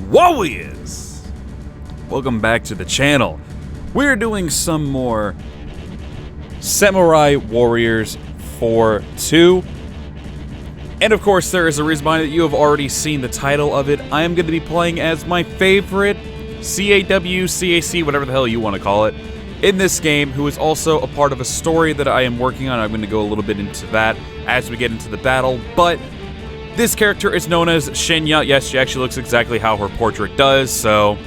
Woweurs! Welcome back to the channel. We're doing some more Samurai Warriors 4-2. And of course, there is a reason behind it. You have already seen the title of it. I am going to be playing as my favorite CAW, CAC, whatever the hell you want to call it, in this game, who is also a part of a story that I am working on. I'm going to go a little bit into that as we get into the battle, but this character is known as Xinniah. Yes, she actually looks exactly how her portrait does, so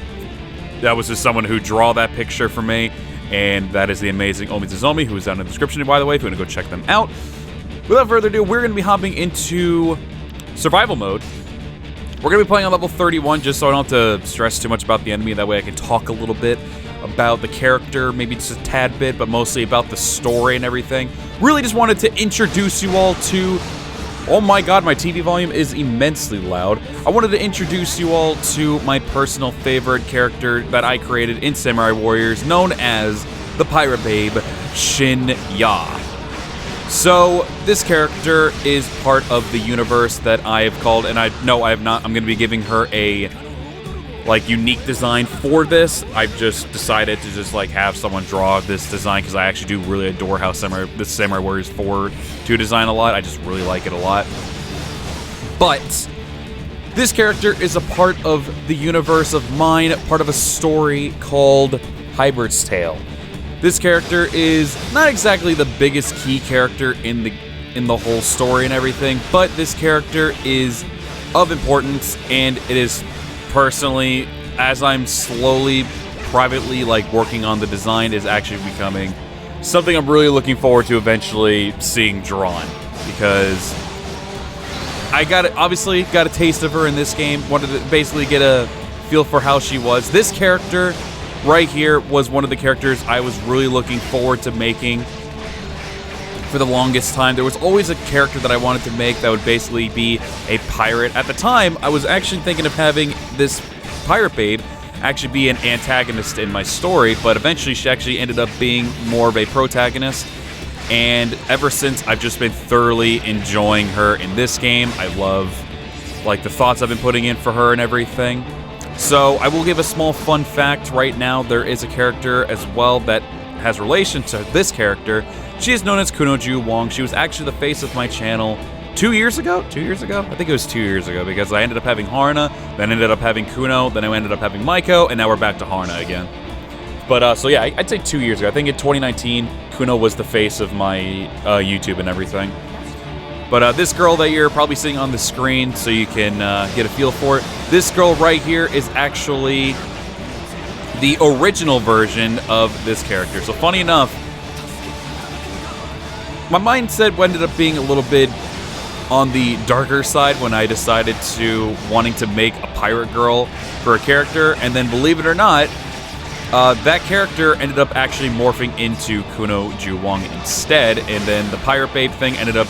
that was just someone who drew that picture for me, and that is the amazing Omi, who is down in the description, by the way, if you want to go check them out. Without further ado, we're going to be hopping into survival mode. We're going to be playing on level 31, just so I don't have to stress too much about the enemy. That way I can talk a little bit about the character, maybe just a tad bit, but mostly about the story and everything. Really just wanted to introduce you all to... Oh my god, my TV volume is immensely loud. I wanted to introduce you all to my personal favorite character that I created in Samurai Warriors, known as the Pirate Babe, Xinniah. So, this character is part of the universe that I have called, and I have not, I'm going to be giving her a, unique design for this. I've just decided to just, have someone draw this design, because I actually do really adore how this Samurai Warriors 4-2 design a lot. I just really like it a lot. But this character is a part of the universe of mine, part of a story called Hybrid's Tale. This character is not exactly the biggest key character in the whole story and everything, but this character is of importance, and it is personally, as I'm slowly, privately, working on the design, is actually becoming something I'm really looking forward to eventually seeing drawn, because I obviously got a taste of her in this game, wanted to basically get a feel for how she was. This character right here was one of the characters I was really looking forward to making for the longest time. There was always a character that I wanted to make that would basically be a pirate. At the time, I was actually thinking of having this Pirate Babe actually be an antagonist in my story, but eventually she actually ended up being more of a protagonist, and ever since, I've just been thoroughly enjoying her in this game. I love, the thoughts I've been putting in for her and everything. So, I will give a small fun fact right now. There is a character as well that has relation to this character. She is known as Kuno Guang. She was actually the face of my channel 2 years ago? 2 years ago? I think it was 2 years ago, because I ended up having Harna, then ended up having Kuno, then I ended up having Maiko, and now we're back to Harna again. But, so yeah, I'd say 2 years ago. I think in 2019, Kuno was the face of my YouTube and everything. But this girl that you're probably seeing on the screen, so you can get a feel for it, this girl right here is actually the original version of this character. So funny enough, my mindset ended up being a little bit on the darker side when I decided to wanting to make a pirate girl for a character, and then believe it or not, that character ended up actually morphing into Kuno Guang instead, and then the Pirate Babe thing ended up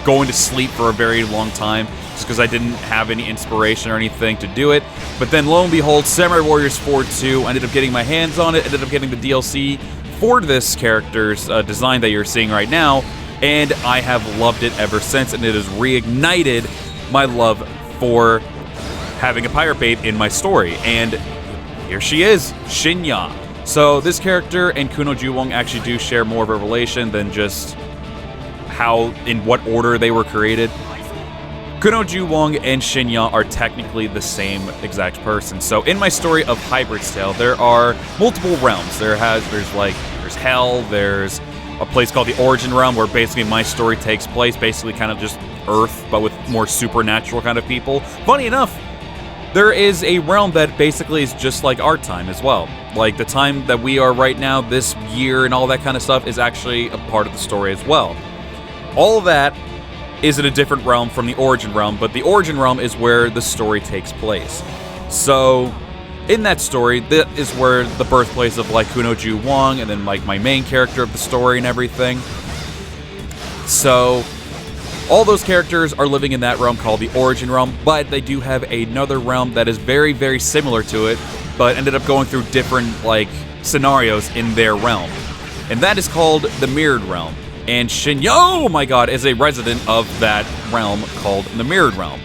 going to sleep for a very long time, just because I didn't have any inspiration or anything to do it. But then lo and behold, Samurai Warriors 4-2, ended up getting my hands on it, ended up getting the DLC for this character's design that you're seeing right now, and I have loved it ever since, and it has reignited my love for having a Pirate Babe in my story. And here she is, Xinniah. So this character and Kuno Guang actually do share more of a relation than just in what order they were created. Kuno Guang and Xinniah are technically the same exact person. So in my story of Hybrid's Tale, there are multiple realms. There's hell, there's a place called the Origin Realm, where basically my story takes place, basically kind of just Earth, but with more supernatural kind of people. Funny enough, there is a realm that basically is just like our time as well. The time that we are right now, this year and all that kind of stuff, is actually a part of the story as well. All of that is in a different realm from the Origin Realm, but the Origin Realm is where the story takes place. So, in that story, that is where the birthplace of Kuno Guang, and then my main character of the story and everything. So, all those characters are living in that realm called the Origin Realm, but they do have another realm that is very, very similar to it, but ended up going through different, scenarios in their realm. And that is called the Mirrored Realm. And Xinniah, oh my god, is a resident of that realm called the Mirrored Realm.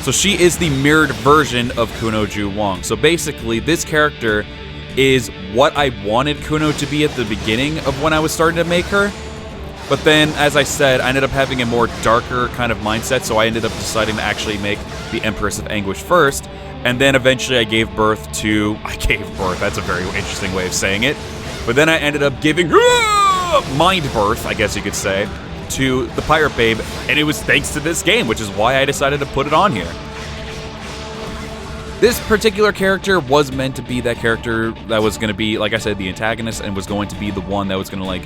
So she is the mirrored version of Kuno Guang. So basically, this character is what I wanted Kuno to be at the beginning of when I was starting to make her. But then, as I said, I ended up having a more darker kind of mindset, so I ended up deciding to actually make the Empress of Anguish first. And then eventually I gave birth, that's a very interesting way of saying it. But then I ended up giving mind birth, I guess you could say, to the Pirate Babe, and it was thanks to this game, which is why I decided to put it on here. This particular character was meant to be that character that was going to be, like I said, the antagonist, and was going to be the one that was going to, like,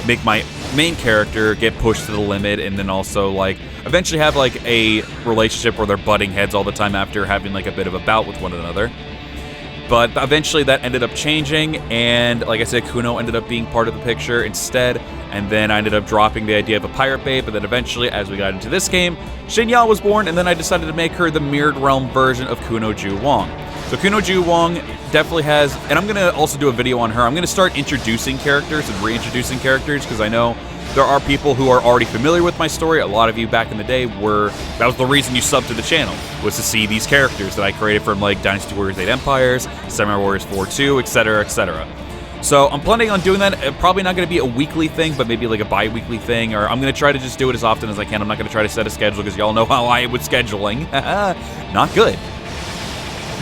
make my main character get pushed to the limit, and then also, like, eventually have, like, a relationship where they're butting heads all the time after having, like, a bit of a bout with one another. But eventually that ended up changing, and like I said, Kuno ended up being part of the picture instead, and then I ended up dropping the idea of a Pirate Babe, but then eventually, as we got into this game, Xinniah was born, and then I decided to make her the Mirrored Realm version of Kuno Guang. So Kuno Guang definitely has, and I'm going to also do a video on her, I'm going to start introducing characters and reintroducing characters, because I know there are people who are already familiar with my story. A lot of you back in the day that was the reason you subbed to the channel, was to see these characters that I created from, like, Dynasty Warriors 8 Empires, Samurai Warriors 4-2, etc., etc. So I'm planning on doing that. Probably not going to be a weekly thing, but maybe like a bi-weekly thing, or I'm going to try to just do it as often as I can. I'm not going to try to set a schedule, because y'all know how I am with scheduling. Not good.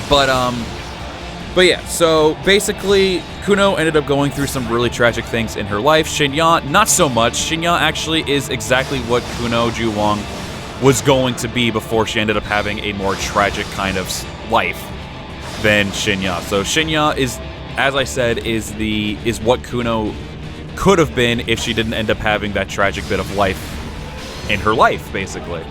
But yeah, so basically, Kuno ended up going through some really tragic things in her life. Xinniah, not so much. Xinniah actually is exactly what Kuno Guang was going to be before she ended up having a more tragic kind of life than Xinniah. So Xinniah is, as I said, is what Kuno could have been if she didn't end up having that tragic bit of life in her life, basically.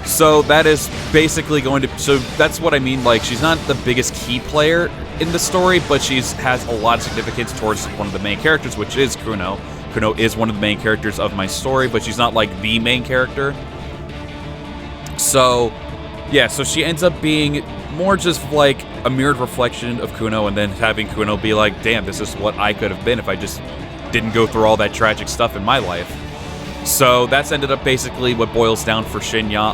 So that is basically going to, so that's what I mean, like, she's not the biggest key player in the story, but has a lot of significance towards one of the main characters, which is Kuno. Kuno is one of the main characters of my story, but she's not, like, the main character. So, yeah, so she ends up being more just, like, a mirrored reflection of Kuno, and then having Kuno be like, damn, this is what I could have been if I just didn't go through all that tragic stuff in my life. So that's ended up basically what boils down for Xinniah.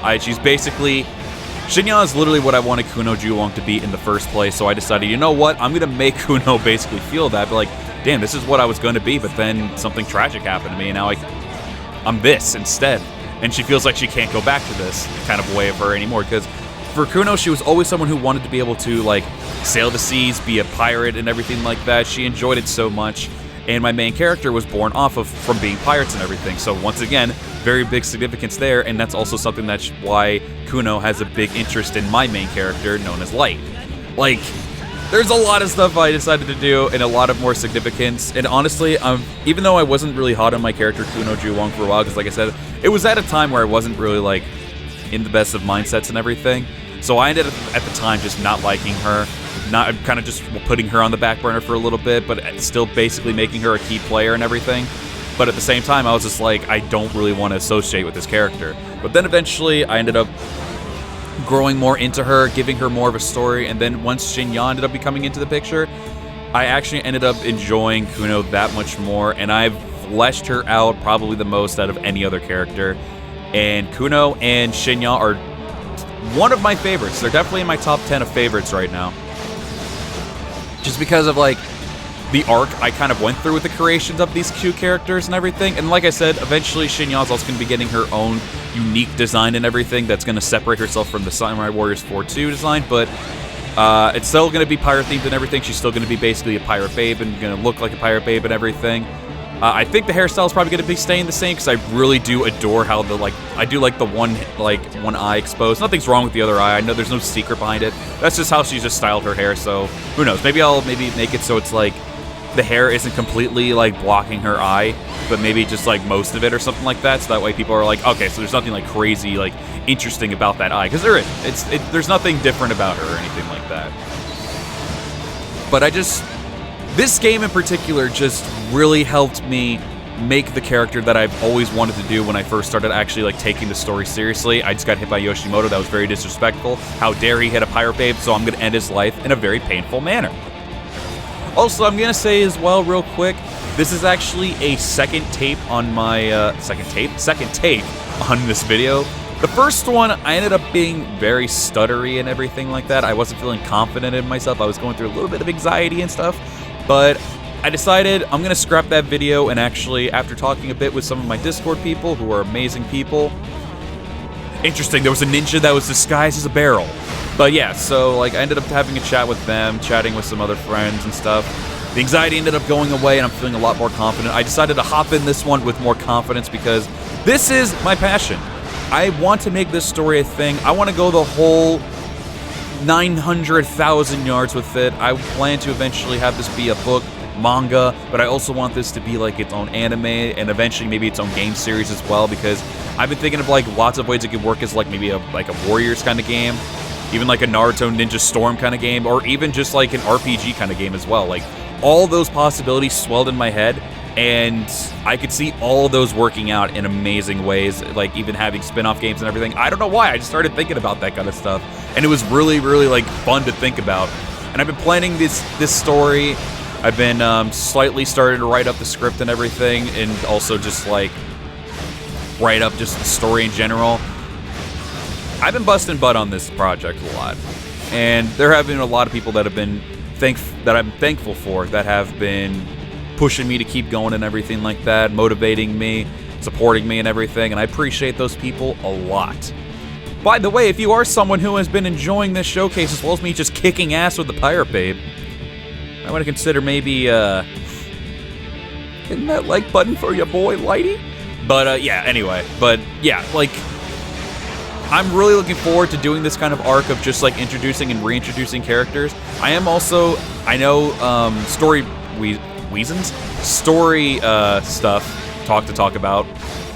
Xinniah is literally what I wanted Kuno Guang to be in the first place, so I decided, you know what, I'm going to make Kuno basically feel that, but like, damn, this is what I was going to be, but then something tragic happened to me, and now I'm this instead. And she feels like she can't go back to this kind of way of her anymore, because for Kuno, she was always someone who wanted to be able to, like, sail the seas, be a pirate, and everything like that. She enjoyed it so much. And my main character was born off of from being pirates and everything. So once again, very big significance there, and that's also something that's why Kuno has a big interest in my main character, known as Light. Like, there's a lot of stuff I decided to do, and a lot of more significance. And honestly, even though I wasn't really hot on my character Kuno Guang for a while, because like I said, it was at a time where I wasn't really, like, in the best of mindsets and everything. So I ended up at the time just not liking her. Not kind of just putting her on the back burner for a little bit, but still basically making her a key player and everything. But at the same time, I was just like, I don't really want to associate with this character. But then eventually, I ended up growing more into her, giving her more of a story, and then once Xinniah ended up becoming into the picture, I actually ended up enjoying Kuno that much more, and I've fleshed her out probably the most out of any other character. And Kuno and Xinniah are one of my favorites. They're definitely in my top 10 of favorites right now. Just because of, like, the arc I kind of went through with the creations of these two characters and everything. And like I said, eventually Xinniah is also going to be getting her own unique design and everything that's going to separate herself from the Samurai Warriors 4-2 design. But it's still going to be pirate-themed and everything. She's still going to be basically a pirate babe and going to look like a pirate babe and everything. I think the hairstyle is probably going to be staying the same because I really do adore how I do like the one eye exposed. Nothing's wrong with the other eye. I know there's no secret behind it. That's just how she's just styled her hair. So who knows? Maybe I'll make it so it's like the hair isn't completely like blocking her eye, but maybe just like most of it or something like that. So that way people are like, okay, so there's nothing like crazy like interesting about that eye, because there isn't. There's nothing different about her or anything like that. But this game in particular just really helped me make the character that I've always wanted to do when I first started actually like taking the story seriously. I just got hit by Yoshimoto. That was very disrespectful. How dare he hit a pirate babe, so I'm going to end his life in a very painful manner. Also, I'm going to say as well real quick, this is actually a second take on this video, The first one, I ended up being very stuttery and everything like that. I wasn't feeling confident in myself. I was going through a little bit of anxiety and stuff, but I decided I'm gonna scrap that video, and actually, after talking a bit with some of my Discord people, who are amazing people, interesting, there was a ninja that was disguised as a barrel. But yeah, so like I ended up having a chat with them, chatting with some other friends and stuff. The anxiety ended up going away, and I'm feeling a lot more confident. I decided to hop in this one with more confidence because this is my passion. I want to make this story a thing. I want to go the whole 900,000 yards with it. I plan to eventually have this be a book, manga, but I also want this to be like its own anime and eventually maybe its own game series as well, because I've been thinking of like lots of ways it could work as like maybe a Warriors kind of game, even like a Naruto Ninja Storm kind of game, or even just like an RPG kind of game as well. Like all those possibilities swelled in my head, and I could see all of those working out in amazing ways, like even having spin-off games and everything. I don't know why, I just started thinking about that kind of stuff, and it was really, really like fun to think about. And I've been planning this story. I've been slightly starting to write up the script and everything, and also just like write up just the story in general. I've been busting butt on this project a lot, and there have been a lot of people that have been that I'm thankful for, that have been pushing me to keep going and everything like that, motivating me, supporting me and everything, and I appreciate those people a lot. By the way, if you are someone who has been enjoying this showcase as well as me just kicking ass with the Pirate Babe, I want to consider maybe hitting that like button for your boy Lighty. But yeah, anyway, but yeah, like I'm really looking forward to doing this kind of arc of just like introducing and reintroducing characters. I am also, I know story stuff to talk about,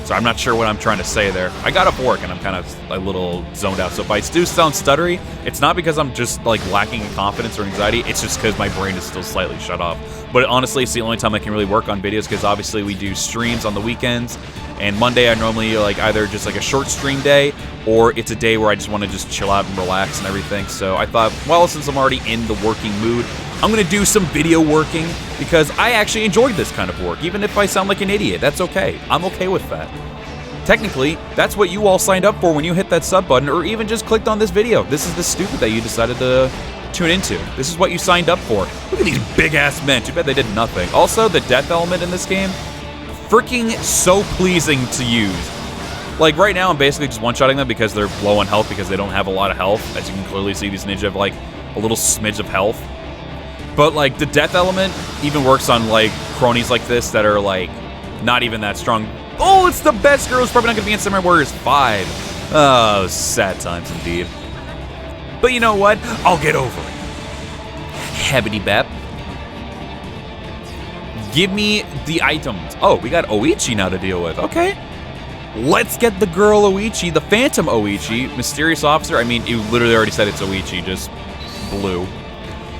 so I'm not sure what I'm trying to say there. I got off work and I'm kind of a little zoned out, so if I do sound stuttery, it's not because I'm just like lacking in confidence or anxiety, it's just because my brain is still slightly shut off. But honestly, it's the only time I can really work on videos, because obviously we do streams on the weekends, and Monday I normally like either just like a short stream day, or it's a day where I just want to just chill out and relax and everything. So I thought, well, since I'm already in the working mood, I'm going to do some video working, because I actually enjoyed this kind of work. Even if I sound like an idiot, that's okay. I'm okay with that. Technically, that's what you all signed up for when you hit that sub button, or even just clicked on this video. This is the stupid that you decided to tune into. This is what you signed up for. Look at these big-ass men. Too bad they did nothing. Also, the death element in this game, freaking so pleasing to use. Like, right now, I'm basically just one-shotting them because they're low on health, because they don't have a lot of health. As you can clearly see, these ninja have, like, a little smidge of health. But, like, the death element even works on, like, cronies like this that are, like, not even that strong. Oh, it's the best girl. It's probably not going to be in Samurai Warriors 5. Oh, sad times indeed. But you know what? I'll get over it. Hebbity bep. Give me the items. Oh, we got Oichi now to deal with. Okay. Let's get the girl Oichi, the Phantom Oichi, Mysterious Officer. I mean, you literally already said it's Oichi, just blue.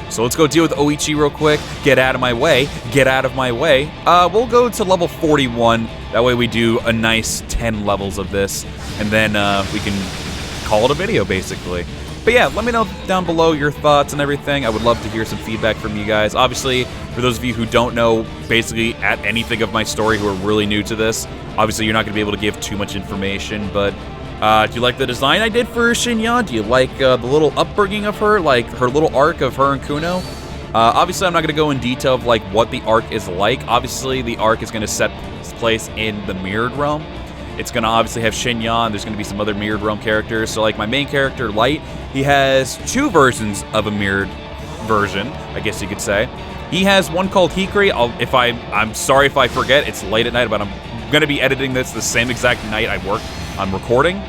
So let's go deal with Oichi real quick. Get out of my way. Get out of my way. We'll go to level 41. That way we do a nice 10 levels of this, and then we can call it a video, basically. But yeah, let me know down below your thoughts and everything. I would love to hear some feedback from you guys. Obviously, for those of you who don't know basically at anything of my story, who are really new to this, obviously you're not going to be able to give too much information, but do you like the design I did for Xinniah? Do you like the little upbringing of her, like her little arc of her and Kuno? Obviously, I'm not going to go in detail of like what the arc is like. Obviously, the arc is going to set place in the Mirrored Realm. It's going to obviously have Xinniah, and there's going to be some other Mirrored Realm characters. So like my main character, Light, he has two versions of a mirrored version, I guess you could say. He has one called Hikari. I'm sorry if I forget, it's late at night, but I'm going to be editing this the same exact night I'm recording.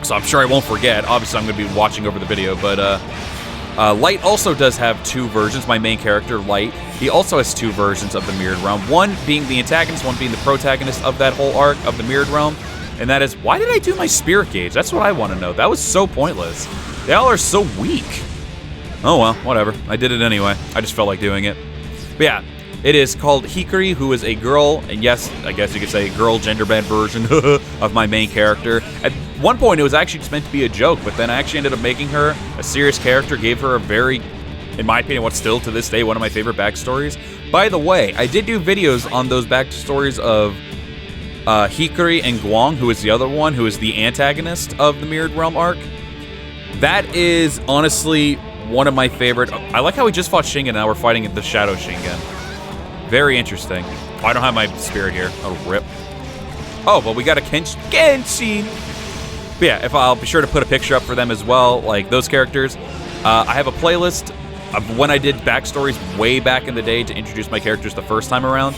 So I'm sure I won't forget. Obviously, I'm going to be watching over the video, but Light also does have two versions. My main character, Light, he also has two versions of the Mirrored Realm. One being the antagonist, one being the protagonist of that whole arc of the Mirrored Realm. And that is, why did I do my spirit gauge? That's what I want to know. That was so pointless. They all are so weak. Oh well, whatever. I did it anyway. I just felt like doing it. But yeah, it is called Hikari, who is a girl, and yes, I guess you could say girl gender band version of my main character. At one point, it was actually just meant to be a joke, but then I actually ended up making her a serious character, gave her a very, in my opinion, what's still to this day one of my favorite backstories. By the way, I did do videos on those backstories of Hikari and Guang, who is the other one, who is the antagonist of the Mirrored Realm arc. That is honestly one of my favorite. I like how we just fought Shingen, now we're fighting the Shadow Shingen. Very interesting. Oh, I don't have my spirit here. Oh, rip. Oh, but we got a Genshin. But yeah, I'll be sure to put a picture up for them as well, like those characters. I have a playlist of when I did backstories way back in the day to introduce my characters the first time around.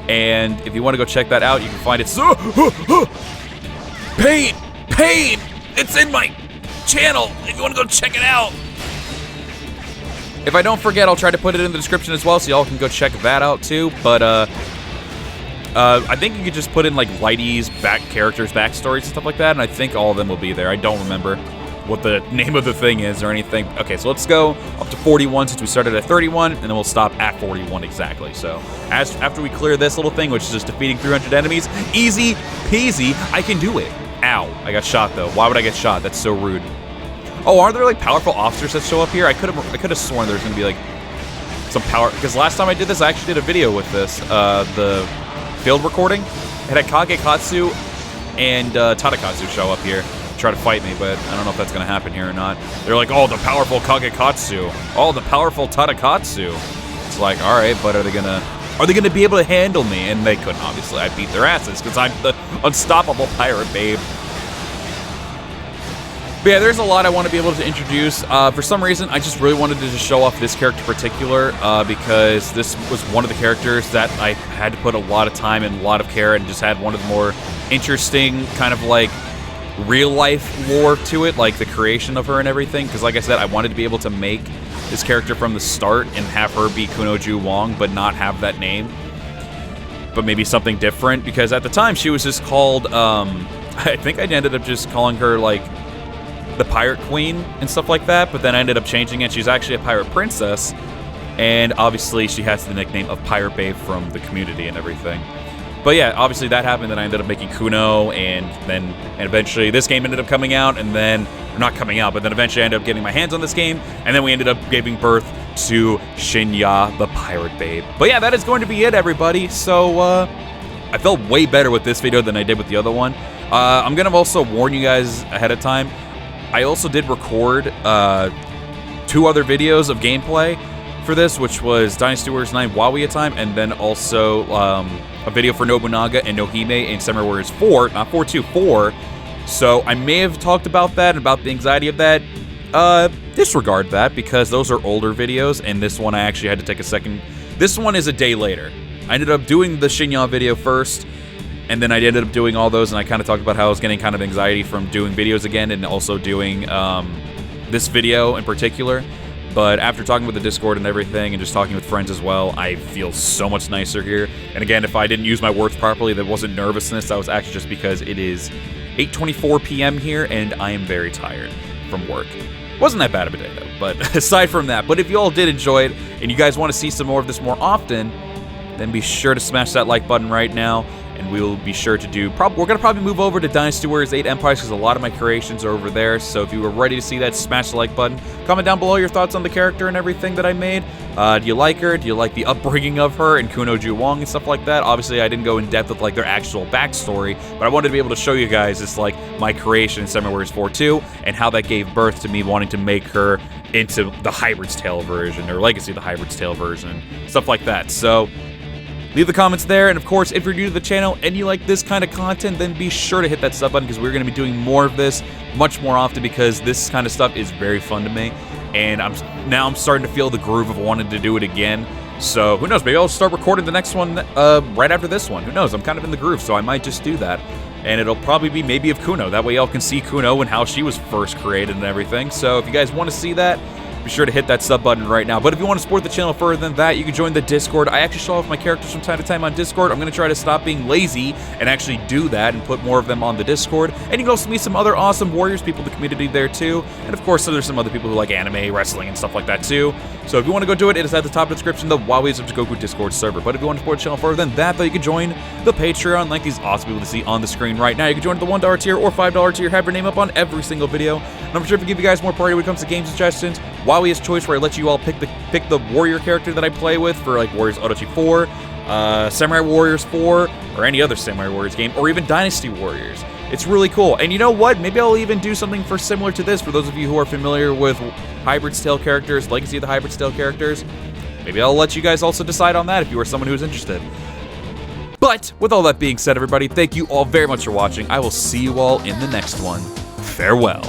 And if you want to go check that out, you can find it. Pain! It's in my channel if you want to go check it out. If I don't forget, I'll try to put it in the description as well, so y'all can go check that out too. But I think you could just put in like Lighty's backstories and stuff like that, and I think all of them will be there. I don't remember what the name of the thing is or anything. Okay, so let's go up to 41 since we started at 31, and then we'll stop at 41 exactly. So after we clear this little thing, which is just defeating 300 enemies, easy peasy, I can do it. Ow, I got shot though. Why would I get shot? That's so rude. Oh, aren't there like powerful officers that show up here? I could have sworn there's gonna be like some power, because last time I did this, I actually did a video with this, the field recording. It had Kagekatsu and Tadakatsu show up here. Try to fight me, but I don't know if that's gonna happen here or not. They're like, oh, the powerful Kagekatsu, oh, the powerful Tadakatsu. It's like, all right, but are they gonna be able to handle me? And they couldn't, obviously. I beat their asses because I'm the unstoppable pirate babe. But yeah, there's a lot I want to be able to introduce. For some reason, I just really wanted to just show off this character in particular because this was one of the characters that I had to put a lot of time and a lot of care and just had one of the more interesting kind of like real-life lore to it, like the creation of her and everything, because like I said, I wanted to be able to make this character from the start and have her be Kuno Wong, but not have that name, but maybe something different, because at the time she was just called, I think I ended up just calling her, like, the Pirate Queen and stuff like that, but then I ended up changing it. She's actually a Pirate Princess, and obviously she has the nickname of Pirate Babe from the community and everything. But yeah, obviously that happened, then I ended up making Kuno, and eventually this game ended up coming out, and then, or not coming out, but then eventually I ended up getting my hands on this game, and then we ended up giving birth to Xinniah, the Pirate Babe. But yeah, that is going to be it, everybody. So, I felt way better with this video than I did with the other one. I'm gonna also warn you guys ahead of time, I also did record 2 other videos of gameplay for this, which was Dynasty Warriors 9 Woweurs time, and then also a video for Nobunaga and Nohime and Samurai Warriors 4, not 4-2, 4. So I may have talked about that, about the anxiety of that. Disregard that, because those are older videos, and this one I actually had to take a second. This one is a day later. I ended up doing the Xinniah video first, and then I ended up doing all those, and I kind of talked about how I was getting kind of anxiety from doing videos again, and also doing this video in particular. But after talking with the Discord and everything, and just talking with friends as well, I feel so much nicer here. And again, if I didn't use my words properly, that wasn't nervousness, that was actually just because it is 8:24 p.m. here, and I am very tired from work. Wasn't that bad of a day, though, but aside from that. But if you all did enjoy it, and you guys want to see some more of this more often, then be sure to smash that like button right now. And we will be sure to do, we're going to probably move over to Dynasty Warriors 8 Empires, because a lot of my creations are over there. So if you were ready to see that, smash the like button. Comment down below your thoughts on the character and everything that I made. Do you like her? Do you like the upbringing of her and Kuno Wong and stuff like that? Obviously, I didn't go in depth with like their actual backstory, but I wanted to be able to show you guys just like my creation in Samurai Warriors 4-2 and how that gave birth to me wanting to make her into the Hybrid's Tale version, or Legacy of the Hybrid's Tale version, stuff like that. So leave the comments there, and of course, if you're new to the channel and you like this kind of content, then be sure to hit that sub button, because we're going to be doing more of this much more often, because this kind of stuff is very fun to me, and I'm starting to feel the groove of wanting to do it again. So who knows, maybe I'll start recording the next one right after this one. Who knows, I'm kind of in the groove, so I might just do that. And it'll probably be maybe of Kuno. That way y'all can see Kuno and how she was first created and everything. So if you guys want to see that, be sure to hit that sub button right now. But if you want to support the channel further than that, you can join the Discord. I actually show off my characters from time to time on Discord. I'm going to try to stop being lazy and actually do that and put more of them on the Discord. And you can also meet some other awesome Warriors people in the community there too. And of course, there's some other people who like anime, wrestling, and stuff like that too. So if you want to go do it, it is at the top of the description, the Woweurs of Goku Discord server. But if you want to support the channel further than that, though, you can join the Patreon, like these awesome people to see on the screen right now. You can join the $1 tier or $5 tier, have your name up on every single video. And I'm sure to give you guys more priority when it comes to game suggestions, Woweurs Choice, where I let you all pick the warrior character that I play with for like Warriors Orochi 4, Samurai Warriors 4, or any other Samurai Warriors game, or even Dynasty Warriors. It's really cool. And you know what? Maybe I'll even do something similar to this for those of you who are familiar with Hybrid's Tale characters, Legacy of the Hybrid's Tale characters. Maybe I'll let you guys also decide on that if you are someone who's interested. But with all that being said, everybody, thank you all very much for watching. I will see you all in the next one. Farewell.